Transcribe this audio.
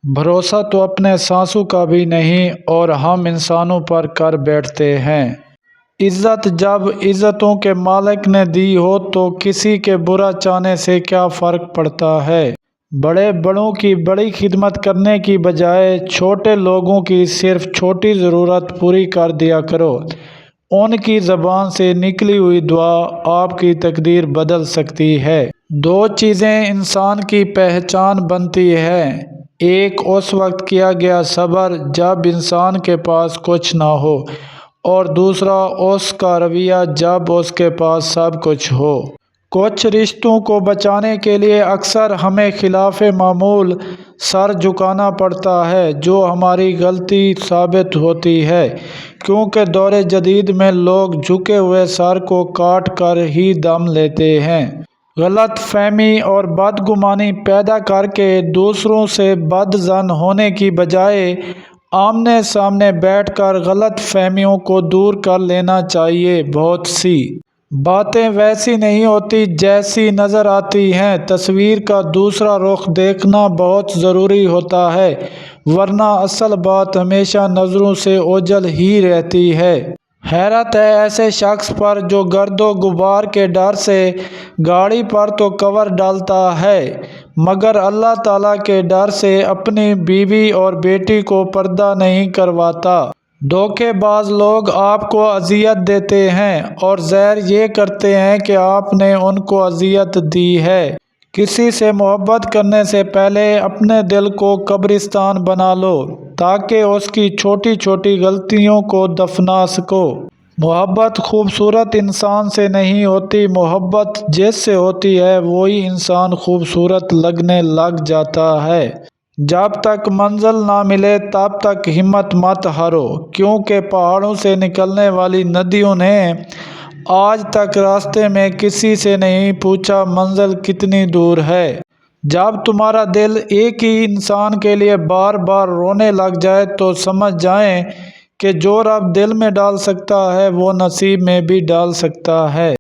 بھروسہ تو اپنے سانسوں کا بھی نہیں اور ہم انسانوں پر کر بیٹھتے ہیں۔ عزت جب عزتوں کے مالک نے دی ہو تو کسی کے برا چاہنے سے کیا فرق پڑتا ہے۔ بڑے بڑوں کی بڑی خدمت کرنے کی بجائے چھوٹے لوگوں کی صرف چھوٹی ضرورت پوری کر دیا کرو۔ ان کی زبان سے نکلی ہوئی دعا آپ کی تقدیر بدل سکتی ہے۔ دو چیزیں انسان کی پہچان بنتی ہیں، ایک اس وقت کیا گیا صبر جب انسان کے پاس کچھ نہ ہو، اور دوسرا اس کا رویہ جب اس کے پاس سب کچھ ہو۔ کچھ رشتوں کو بچانے کے لیے اکثر ہمیں خلاف معمول سر جھکانا پڑتا ہے، جو ہماری غلطی ثابت ہوتی ہے، کیونکہ دور جدید میں لوگ جھکے ہوئے سر کو کاٹ کر ہی دم لیتے ہیں۔ غلط فہمی اور بدگمانی پیدا کر کے دوسروں سے بدظن ہونے کی بجائے آمنے سامنے بیٹھ کر غلط فہمیوں کو دور کر لینا چاہیے۔ بہت سی باتیں ویسی نہیں ہوتی جیسی نظر آتی ہیں۔ تصویر کا دوسرا رخ دیکھنا بہت ضروری ہوتا ہے، ورنہ اصل بات ہمیشہ نظروں سے اوجھل ہی رہتی ہے۔ حیرت ہے ایسے شخص پر جو گرد و غبار کے ڈر سے گاڑی پر تو کور ڈالتا ہے، مگر اللہ تعالیٰ کے ڈر سے اپنی بیوی اور بیٹی کو پردہ نہیں کرواتا۔ دھوکے باز لوگ آپ کو اذیت دیتے ہیں اور ظاہر یہ کرتے ہیں کہ آپ نے ان کو اذیت دی ہے۔ کسی سے محبت کرنے سے پہلے اپنے دل کو قبرستان بنا لو تاکہ اس کی چھوٹی چھوٹی غلطیوں کو دفنا سکو۔ محبت خوبصورت انسان سے نہیں ہوتی، محبت جس سے ہوتی ہے وہی انسان خوبصورت لگنے لگ جاتا ہے۔ جب تک منزل نہ ملے تب تک ہمت مت ہارو، کیونکہ پہاڑوں سے نکلنے والی ندیوں نے آج تک راستے میں کسی سے نہیں پوچھا منزل کتنی دور ہے۔ جب تمہارا دل ایک ہی انسان کے لیے بار بار رونے لگ جائے تو سمجھ جائیں کہ جو رب دل میں ڈال سکتا ہے وہ نصیب میں بھی ڈال سکتا ہے۔